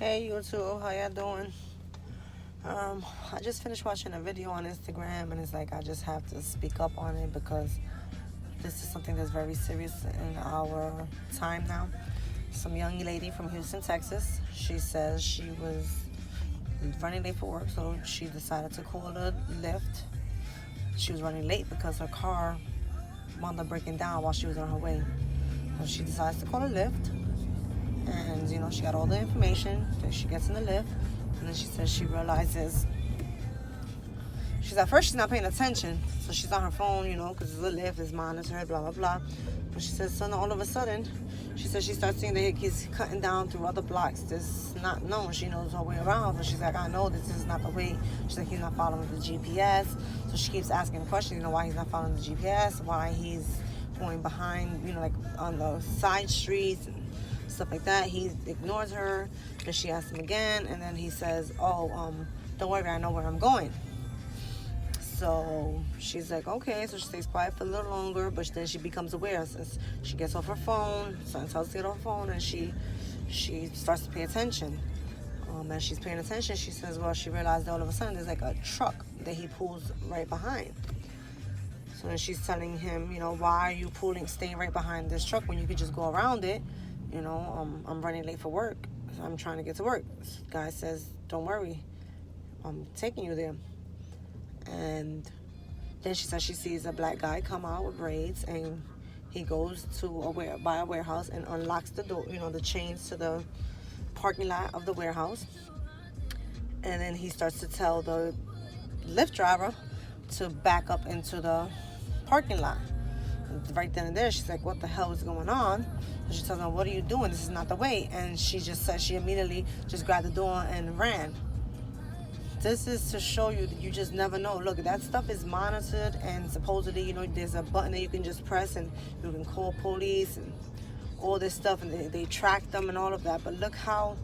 Hey YouTube, how y'all doing? I just finished watching a video on Instagram and it's like I just have to speak up on it because this is something that's very serious in our time now. Some young lady from Houston, Texas, she says she was running late for work, so she decided to call a Lyft. She was running late because her car wound up breaking down while she was on her way. So she decides to call a Lyft, and she got all the information. Then she gets in the Lyft, and then she says she realizes at first she's not paying attention, so she's on her phone, because the Lyft is monitored, blah blah blah. But she says, so all of a sudden, she says she starts seeing that he's cutting down through other blocks. This is not known. She knows her way around, but she's like, I know this is not the way. She's like, he's not following the GPS. So she keeps asking questions, why he's not following the GPS, why he's going behind, like on the side streets and stuff like that. He ignores her. Then she asks him again, and then he says, don't worry, I know where I'm going. So she's like, okay. So she stays quiet for a little longer, but then she becomes aware. Since she gets off her phone, son tells her to get off her phone, and she starts to pay attention. As she's paying attention, she says, well, she realized that all of a sudden there's like a truck that he pulls right behind. So then she's telling him, why are you staying right behind this truck when you could just go around it? I'm running late for work. I'm trying to get to work. This guy says, don't worry, I'm taking you there. And then she says she sees a black guy come out with braids, and he goes to a warehouse and unlocks the door, the chains to the parking lot of the warehouse. And then he starts to tell the Lyft driver to back up into the parking lot. And right then and there, she's like, what the hell is going on? And she tells him, what are you doing? This is not the way. And she just said she immediately just grabbed the door and ran. This is to show you that you just never know. Look, that stuff is monitored, and supposedly, there's a button that you can just press and you can call police and all this stuff, and they track them and all of that. But look how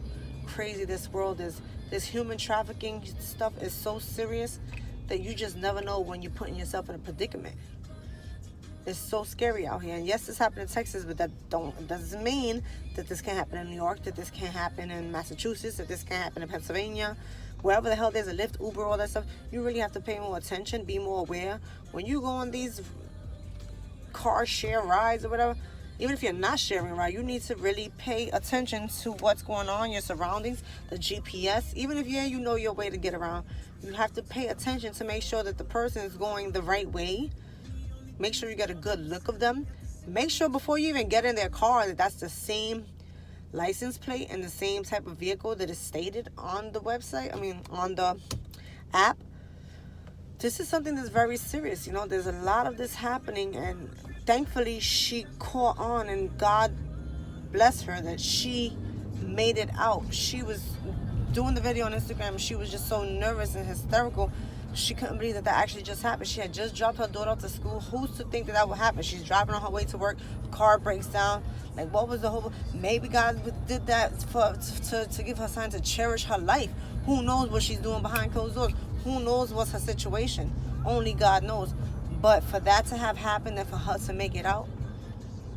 crazy this world is. This human trafficking stuff is so serious that you just never know when you're putting yourself in a predicament. It's so scary out here. And yes, this happened in Texas, but that doesn't mean that this can't happen in New York, that this can't happen in Massachusetts, that this can't happen in Pennsylvania. Wherever the hell there's a Lyft, Uber, all that stuff, you really have to pay more attention, be more aware. When you go on these car share rides or whatever, even if you're not sharing a ride, you need to really pay attention to what's going on, your surroundings, the GPS. Even if you know your way to get around, you have to pay attention to make sure that the person is going the right way. Make sure you get a good look of them. Make sure before you even get in their car that that's the same license plate and the same type of vehicle that is stated on the website, on the app. This is something that's very serious. There's a lot of this happening, and thankfully she caught on, and God bless her that she made it out. She was doing the video on Instagram. She was just so nervous and hysterical. She couldn't believe that actually just happened. She had just dropped her daughter off to school. Who's to think that would happen? She's driving on her way to work. Car breaks down. Like, what was the whole... Maybe God did that to give her a sign to cherish her life. Who knows what she's doing behind closed doors? Who knows what's her situation? Only God knows. But for that to have happened and for her to make it out,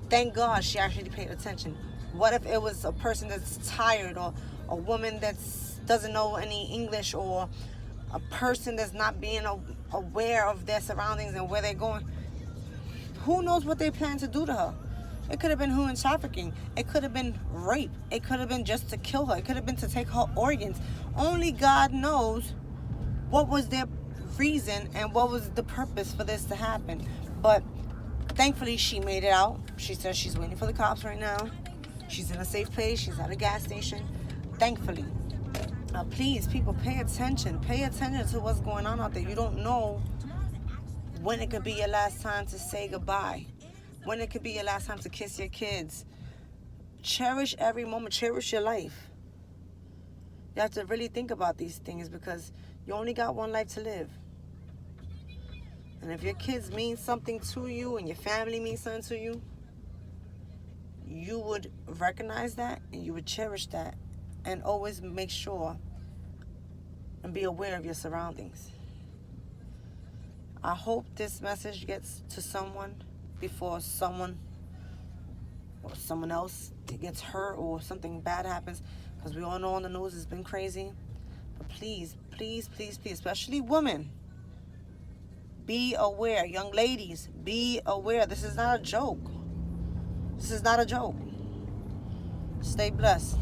thank God she actually paid attention. What if it was a person that's tired, or a woman that doesn't know any English, or a person that's not being aware of their surroundings and where they're going? Who knows what they plan to do to her? It could have been human trafficking. It could have been rape. It could have been just to kill her. It could have been to take her organs. Only God knows what was their reason and what was the purpose for this to happen. But thankfully she made it out. She says she's waiting for the cops right now. She's in a safe place. She's at a gas station. Thankfully. Please, people, pay attention. Pay attention to what's going on out there. You don't know when it could be your last time to say goodbye. When it could be your last time to kiss your kids. Cherish every moment. Cherish your life. You have to really think about these things, because you only got one life to live. And if your kids mean something to you and your family means something to you, you would recognize that and you would cherish that, and always make sure and be aware of your surroundings. I hope this message gets to someone before someone or someone else gets hurt or something bad happens, because we all know on the news it's been crazy. But please, please, please, please, especially women, be aware. Young ladies, be aware. This is not a joke. This is not a joke. Stay blessed.